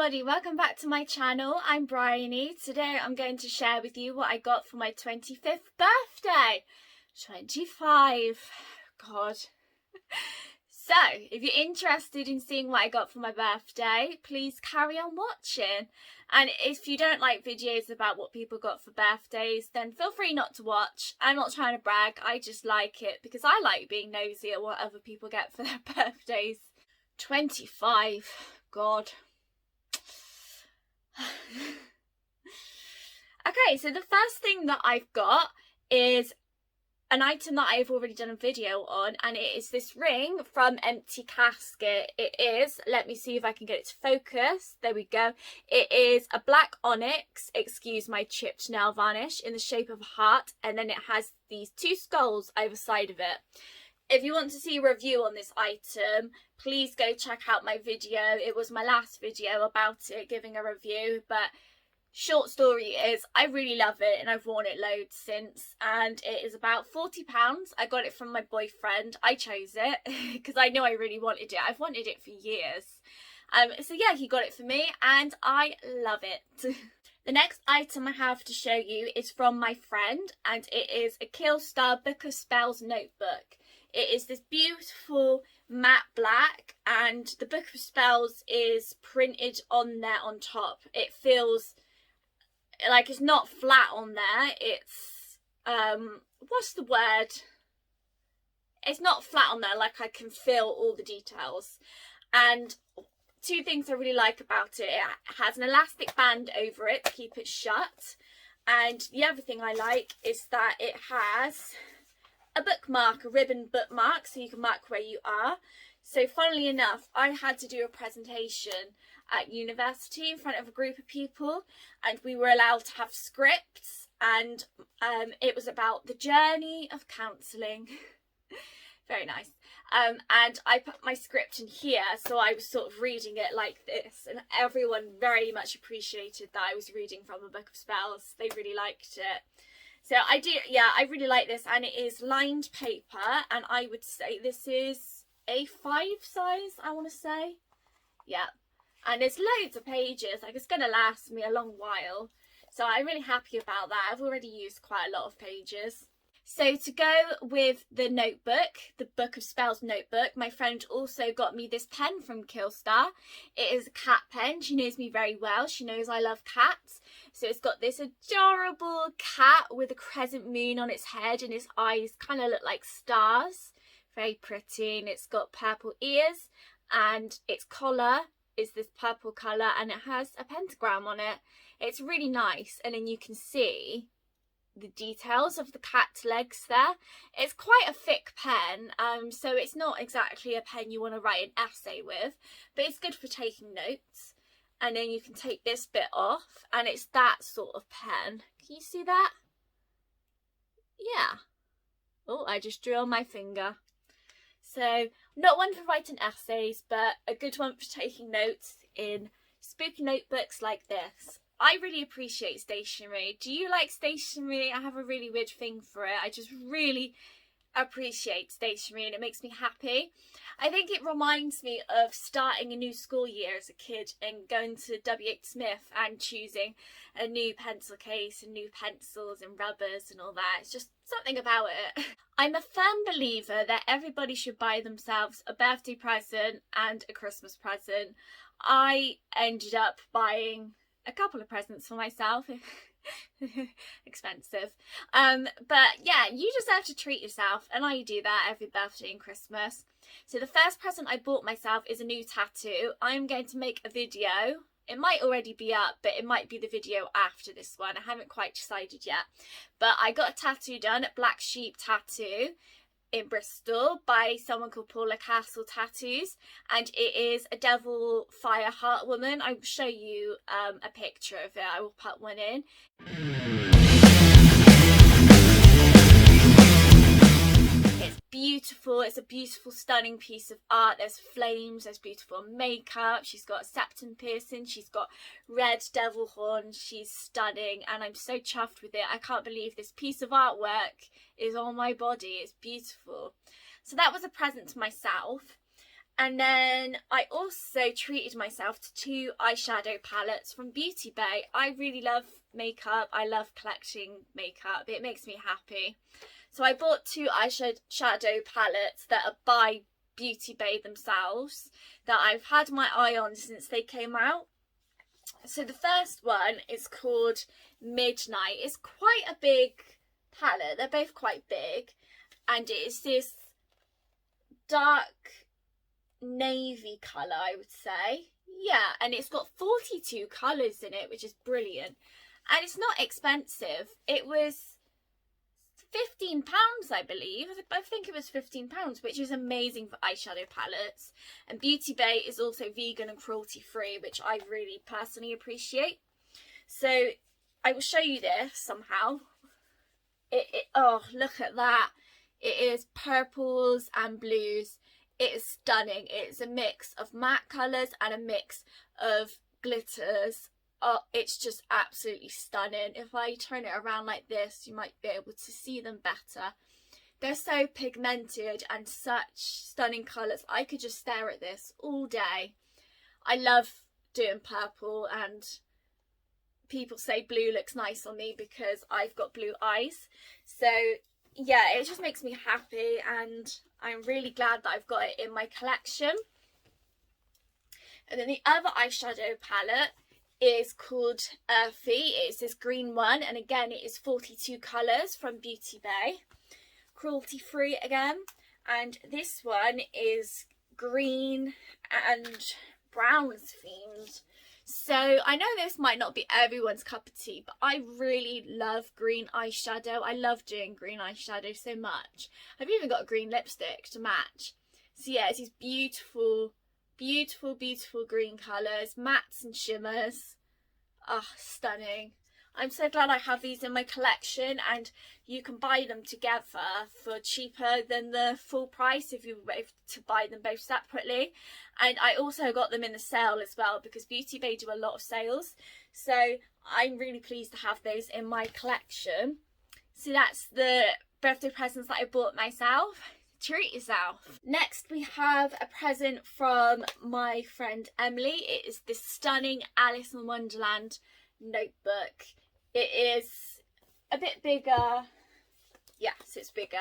everybody, welcome back to my channel. I'm Bryony. Today I'm going to share with you what I got for my 25th birthday. 25. God. So, if you're interested in seeing what I got for my birthday, please carry on watching. And if you don't like videos about what people got for birthdays, then feel free not to watch. I'm not trying to brag, I just like it because I like being nosy at what other people get for their birthdays. 25. God. Okay, so the first thing that I've got is an item that I've already done a video on, and it is this ring from Empty Casket. It is, let me see if I can get it to focus. There we go. It is a black onyx, excuse my chipped nail varnish, in the shape of a heart, and then it has these two skulls either side of it. If you want to see a review on this item, please go check out my video. It was my last video about it, giving a review. But short story is, I really love it and I've worn it loads since. And it is about £40. I got it from my boyfriend. I chose it because I knew I really wanted it. I've wanted it for years. So yeah, he got it for me and I love it. The next item I have to show you is from my friend, and it is a Killstar Book of Spells notebook. It is this beautiful matte black, and the Book of Spells is printed on there on top. It feels like it's not flat on there. It's, what's the word? It's not flat on there, like I can feel all the details. And two things I really like about it: it has an elastic band over it to keep it shut. And the other thing I like is that it has a bookmark, a ribbon bookmark, so you can mark where you are. So funnily enough, I had to do a presentation at university in front of a group of people, and we were allowed to have scripts, and it was about the journey of counselling. Very nice. And I put my script in here, so I was sort of reading it like this, and everyone very much appreciated that I was reading from a Book of Spells. They really liked it. So I do, yeah, I really like this, and it is lined paper, and I would say this is A5 size, I want to say. Yeah, and there's loads of pages, like it's going to last me a long while. So I'm really happy about that. I've already used quite a lot of pages. So to go with the notebook, the Book of Spells notebook, my friend also got me this pen from Killstar. It is a cat pen. She knows me very well. She knows I love cats. So it's got this adorable cat with a crescent moon on its head, and its eyes kind of look like stars. Very pretty, and it's got purple ears, and its collar is this purple colour, and it has a pentagram on it. It's really nice, and then you can see the details of the cat's legs there. It's quite a thick pen, so it's not exactly a pen you want to write an essay with, but it's good for taking notes. And then you can take this bit off, and it's that sort of pen. Can you see that? Yeah. Oh, I just drew on my finger. So not one for writing essays, but a good one for taking notes in spooky notebooks like this. I really appreciate stationery. Do you like stationery? I have a really weird thing for it. I just really appreciate stationery, and it makes me happy. I think it reminds me of starting a new school year as a kid and going to W.H. Smith and choosing a new pencil case and new pencils and rubbers and all that. It's just something about it. I'm a firm believer that everybody should buy themselves a birthday present and a Christmas present. I ended up buying a couple of presents for myself. Expensive. But yeah, you deserve to treat yourself, and I do that every birthday and Christmas. So the first present I bought myself is a new tattoo. I'm going to make a video. It might already be up, but it might be the video after this one. I haven't quite decided yet. But I got a tattoo done at Black Sheep Tattoo in Bristol by someone called Paula Castle Tattoos, and it is a devil fire heart woman. I will show you a picture of it. I will put one in. It's beautiful. It's a beautiful, stunning piece of art. There's flames, there's beautiful makeup. She's got a septum piercing, she's got red devil horns. She's stunning, and I'm so chuffed with it. I can't believe this piece of artwork is on my body. It's beautiful. So that was a present to myself. And then I also treated myself to 2 eyeshadow palettes from BeautyBay. I really love makeup. I love collecting makeup. It makes me happy. So I bought 2 eyeshadow palettes that are by BeautyBay themselves that I've had my eye on since they came out. So the first one is called Midnight. It's quite a big palette. They're both quite big. And it is this dark navy colour, I would say. Yeah, and it's got 42 colours in it, which is brilliant. And it's not expensive. It was £15, I believe. I think it was £15, which is amazing for eyeshadow palettes. And BeautyBay is also vegan and cruelty free, which I really personally appreciate. So I will show you this somehow. Oh, look at that. It is purples and blues. It is stunning. It's a mix of matte colours and a mix of glitters. Oh, it's just absolutely stunning. If I turn it around like this, you might be able to see them better. They're so pigmented and such stunning colours. I could just stare at this all day. I love doing purple, and people say blue looks nice on me because I've got blue eyes. So yeah, it just makes me happy, and I'm really glad that I've got it in my collection. And then the other eyeshadow palette is called Earthy. It's this green one, and again it is 42 colours from BeautyBay, cruelty free again. And this one is green and browns themed. So I know this might not be everyone's cup of tea, but I really love green eyeshadow. I love doing green eyeshadow so much. I've even got a green lipstick to match. So yeah, it's these beautiful, beautiful, beautiful green colours, mattes and shimmers. Ah, oh, stunning. I'm so glad I have these in my collection, and you can buy them together for cheaper than the full price if you were to buy them both separately. And I also got them in the sale as well, because BeautyBay do a lot of sales. So I'm really pleased to have those in my collection. So that's the birthday presents that I bought myself. Treat yourself. Next we have a present from my friend Emily. It is this stunning Alice in Wonderland notebook. It is a bit bigger. Yes, it's bigger.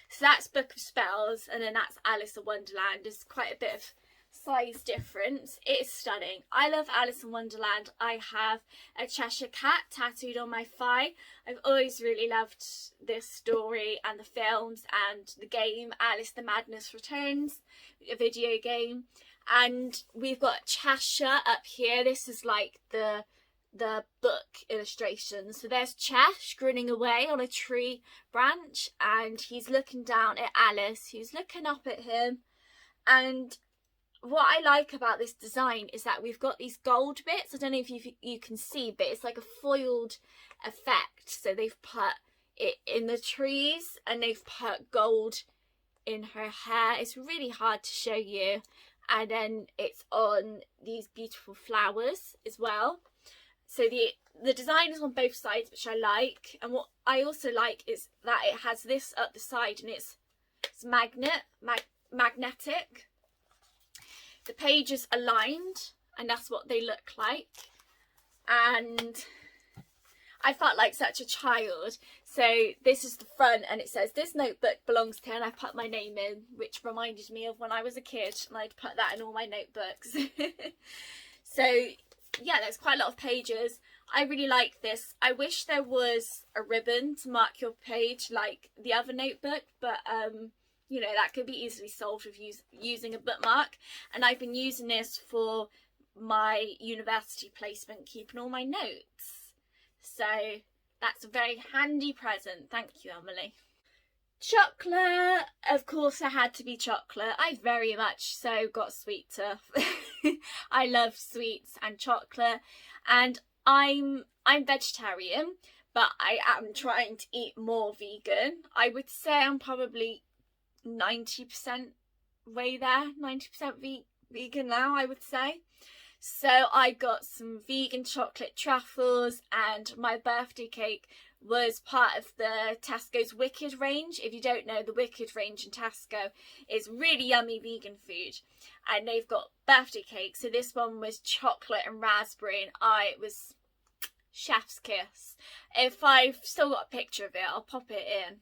So that's Book of Spells, and then that's Alice in Wonderland. There's quite a bit of size difference. It is stunning. I love Alice in Wonderland. I have a Cheshire Cat tattooed on my thigh. I've always really loved this story and the films and the game Alice the Madness Returns, a video game. And we've got Cheshire up here. This is like the book illustration. So there's Chesh grinning away on a tree branch, and he's looking down at Alice, who's looking up at him. And what I like about this design is that we've got these gold bits. I don't know if you can see, but it's like a foiled effect. So they've put it in the trees, and they've put gold in her hair. It's really hard to show you. And then it's on these beautiful flowers as well. So the design is on both sides, which I like. And what I also like is that it has this up the side, and it's magnetic. The pages are lined, and that's what they look like. And I felt like such a child. So this is the front, and it says, "This notebook belongs to," and I put my name in, which reminded me of when I was a kid, and I'd put that in all my notebooks. So yeah, there's quite a lot of pages. I really like this. I wish there was a ribbon to mark your page like the other notebook, but you know, that could be easily solved with using a bookmark. And I've been using this for my university placement, keeping all my notes. So that's a very handy present. Thank you, Emily. Chocolate, of course it had to be chocolate. I very much so got sweet tooth. I love sweets and chocolate, and I'm vegetarian, but I am trying to eat more vegan. I would say I'm probably 90% way there, 90% vegan now, I would say. So I got some vegan chocolate truffles, and my birthday cake was part of the Tesco's Wicked range. If you don't know, the Wicked range in Tesco is really yummy vegan food, and they've got birthday cake. So this one was chocolate and raspberry, and it was chef's kiss. If I've still got a picture of it, I'll pop it in.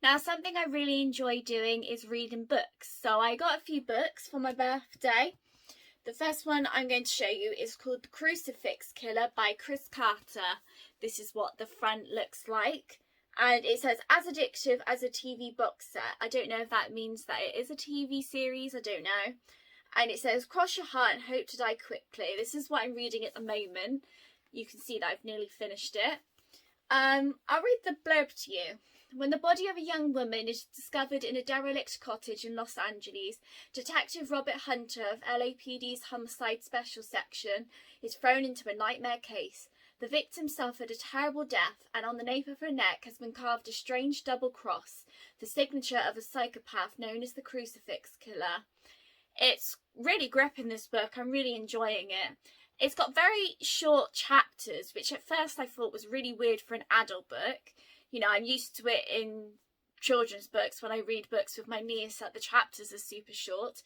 Now, something I really enjoy doing is reading books. So I got a few books for my birthday. The first one I'm going to show you is called The Crucifix Killer by Chris Carter. This is what the front looks like. And it says, as addictive as a TV box set. I don't know if that means that it is a TV series. I don't know. And it says, cross your heart and hope to die quickly. This is what I'm reading at the moment. You can see that I've nearly finished it. I'll read the blurb to you. When the body of a young woman is discovered in a derelict cottage in Los Angeles, Detective Robert Hunter of LAPD's Homicide Special Section is thrown into a nightmare case. The victim suffered a terrible death, and on the nape of her neck has been carved a strange double cross, the signature of a psychopath known as the Crucifix Killer. It's really gripping, this book. I'm really enjoying it. It's got very short chapters, which at first I thought was really weird for an adult book. You know, I'm used to it in children's books when I read books with my niece that the chapters are super short.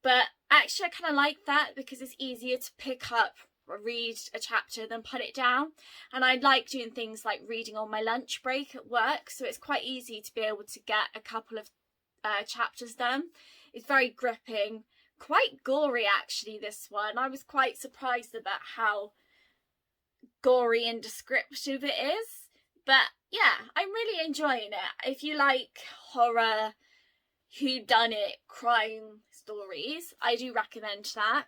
But actually I kind of like that because it's easier to pick up or read a chapter than put it down. And I like doing things like reading on my lunch break at work. So it's quite easy to be able to get a couple of chapters done. It's very gripping, quite gory actually, this one. I was quite surprised about how gory and descriptive it is. But yeah, I'm really enjoying it. If you like horror, whodunit, crime stories, I do recommend that.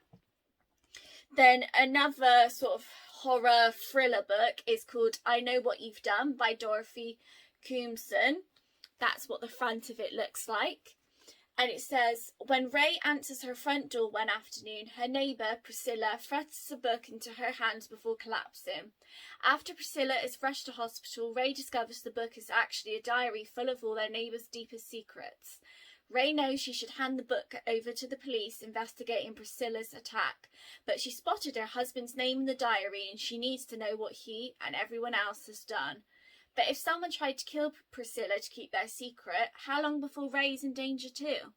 Then another sort of horror thriller book is called I Know What You've Done by Dorothy Comson. That's what the front of it looks like. And it says, when Ray answers her front door one afternoon, her neighbour, Priscilla, thrusts a book into her hands before collapsing. After Priscilla is rushed to hospital, Ray discovers the book is actually a diary full of all their neighbour's deepest secrets. Ray knows she should hand the book over to the police investigating Priscilla's attack, but she spotted her husband's name in the diary and she needs to know what he and everyone else has done. But if someone tried to kill Priscilla to keep their secret, how long before Ray's in danger too?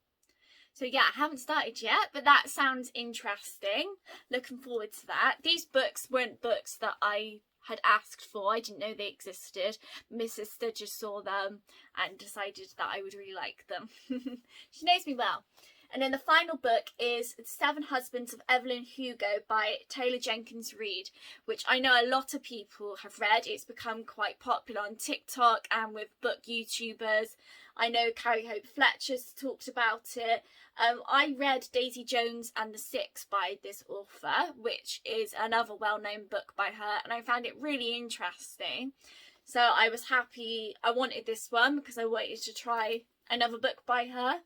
So yeah, I haven't started yet, but that sounds interesting. Looking forward to that. These books weren't books that I had asked for. I didn't know they existed. My sister just saw them and decided that I would really like them. She knows me well. And then the final book is Seven Husbands of Evelyn Hugo by Taylor Jenkins Reid, which I know a lot of people have read. It's become quite popular on TikTok and with book YouTubers. I know Carrie Hope Fletcher's talked about it. I read Daisy Jones and the Six by this author, which is another well-known book by her, and I found it really interesting. So I was happy. I wanted this one because I wanted to try another book by her.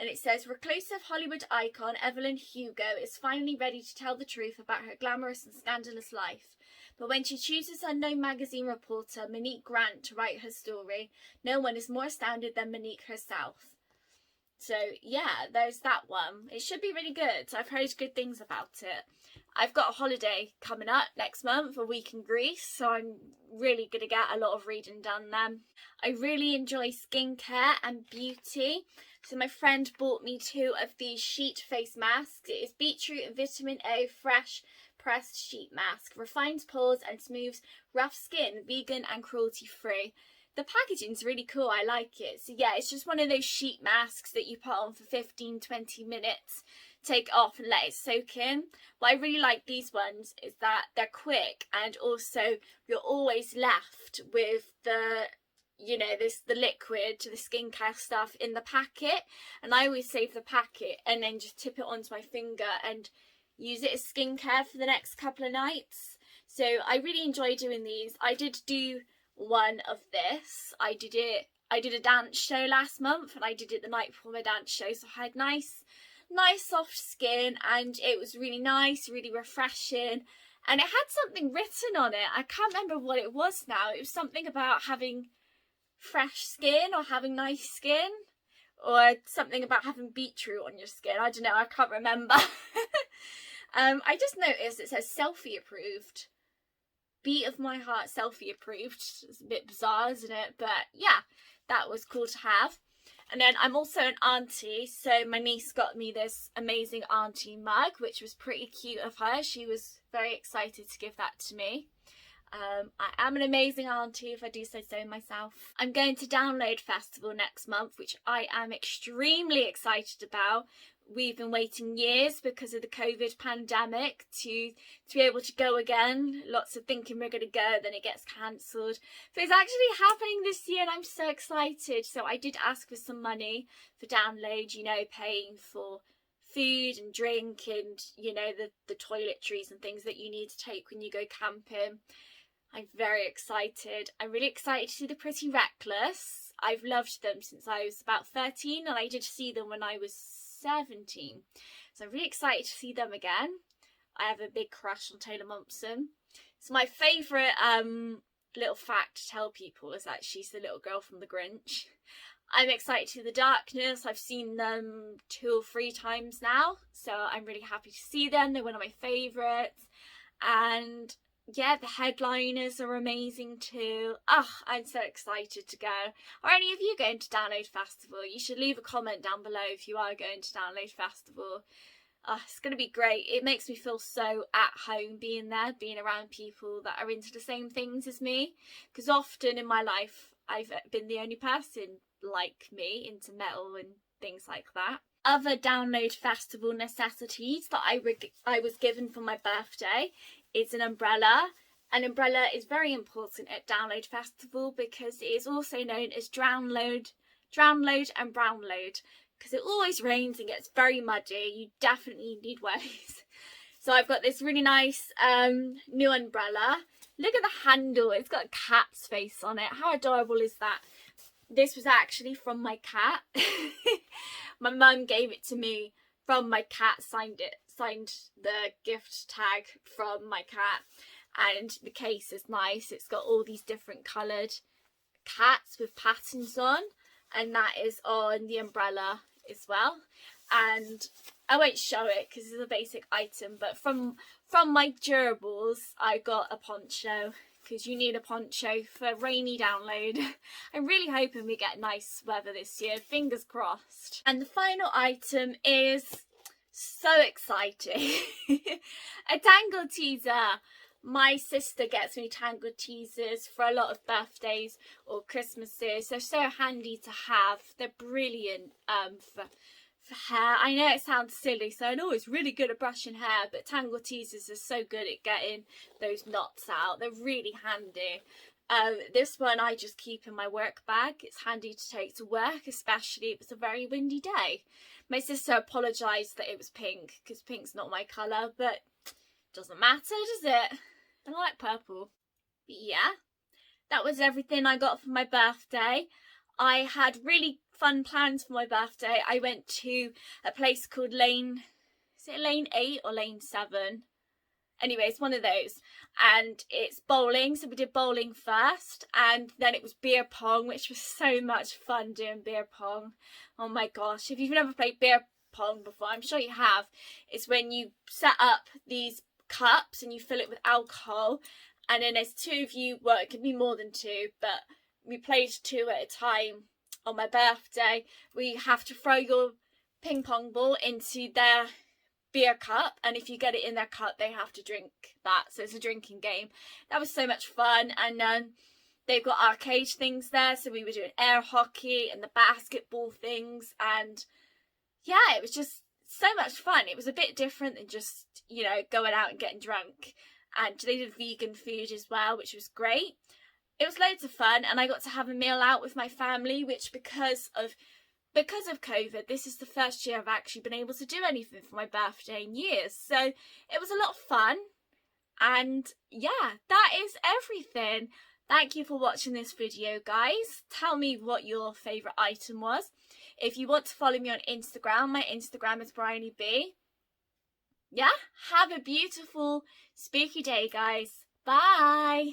And it says, reclusive Hollywood icon Evelyn Hugo is finally ready to tell the truth about her glamorous and scandalous life. But when she chooses unknown magazine reporter Monique Grant to write her story, no one is more astounded than Monique herself. So yeah, there's that one. It should be really good. I've heard good things about it. I've got a holiday coming up next month, a week in Greece, so I'm really going to get a lot of reading done then. I really enjoy skincare and beauty. So my friend bought me 2 of these sheet face masks. It is beetroot and vitamin A fresh pressed sheet mask. Refines pores and smooths rough skin, vegan and cruelty free. The packaging's really cool. I like it. So yeah, it's just one of those sheet masks that you put on for 15-20 minutes. Take it off and let it soak in. What I really like these ones is that they're quick, and also you're always left with the, you know, the liquid, the skincare stuff in the packet, and I always save the packet and then just tip it onto my finger and use it as skincare for the next couple of nights. So I really enjoy doing these. I did do one of this. I did a dance show last month, and I did it the night before my dance show, so I had nice soft skin, and it was really nice, really refreshing. And it had something written on it. I can't remember what it was now. It was something about having fresh skin or having nice skin, or something about having beetroot on your skin. I don't know, I can't remember. I just noticed it says selfie approved Beat of My Heart selfie approved. It's a bit bizarre, isn't it? But yeah, that was cool to have. And then I'm also an auntie, so my niece got me this amazing auntie mug, which was pretty cute of her. She was very excited to give that to me. I am an amazing auntie, if I do say so myself. I'm going to Download Festival next month, which I am extremely excited about. We've been waiting years because of the COVID pandemic to be able to go again. Lots of thinking we're going to go, then it gets cancelled. But it's actually happening this year and I'm so excited. So I did ask for some money for Download, you know, paying for food and drink and, you know, the toiletries and things that you need to take when you go camping. I'm very excited. I'm really excited to see the Pretty Reckless. I've loved them since I was about 13 and I did see them when I was 17. So I'm really excited to see them again. I have a big crush on Taylor Momsen. So my favourite little fact to tell people is that she's the little girl from The Grinch. I'm excited to see The Darkness. I've seen them 2 or 3 times now. So I'm really happy to see them. They're one of my favourites. And yeah, the headliners are amazing too. I'm so excited to go. Are any of you going to Download Festival? You should leave a comment down below if you are going to Download Festival. It's going to be great. It makes me feel so at home being there, being around people that are into the same things as me. Because often in my life, I've been the only person like me into metal and things like that. Other Download Festival necessities that I was given for my birthday is an umbrella. An umbrella is very important at Download Festival because it is also known as Drownload and Brownload, because it always rains and gets very muddy. You definitely need wellies. So I've got this really nice new umbrella. Look at the handle. It's got a cat's face on it. How adorable is that? This was actually from my cat. My mum gave it to me from my cat, signed the gift tag from my cat, and the case is nice. It's got all these different coloured cats with patterns on, and that is on the umbrella as well. And I won't show it because it's a basic item, but from my durables I got a poncho, because you need a poncho for rainy Download. I'm really hoping we get nice weather this year, fingers crossed. And the final item is so exciting. A Tangle Teezer. My sister gets me Tangle Teezers for a lot of birthdays or Christmases. They're so handy to have. They're brilliant for hair. I know it sounds silly, so I know it's really good at brushing hair, but Tangle Teezers are so good at getting those knots out. They're really handy. This one I just keep in my work bag. It's handy to take to work, especially if it's a very windy day. My sister apologised that it was pink, because pink's not my colour, but doesn't matter, does it? I like purple. But yeah, that was everything I got for my birthday. I had really fun plans for my birthday. I went to a place called Lane 8 or Lane 7? Anyway, it's one of those, and it's bowling, so we did bowling first, and then it was beer pong, which was so much fun doing beer pong. Oh my gosh, if you've never played beer pong before, I'm sure you have. It's when you set up these cups and you fill it with alcohol, and then there's 2 of you, well, it can be more than 2, but we played 2 at a time. On my birthday, we have to throw your ping pong ball into their beer cup, and if you get it in their cup, they have to drink that. So it's a drinking game. That was so much fun. And they've got arcade things there, so we were doing air hockey and the basketball things, and yeah, it was just so much fun. It was a bit different than just, you know, going out and getting drunk. And they did vegan food as well, which was great. It was loads of fun, and I got to have a meal out with my family, which because of COVID, this is the first year I've actually been able to do anything for my birthday in years. So it was a lot of fun. And yeah, that is everything. Thank you for watching this video, guys. Tell me what your favourite item was. If you want to follow me on Instagram, my Instagram is BrionyBea. Yeah, have a beautiful spooky day, guys. Bye.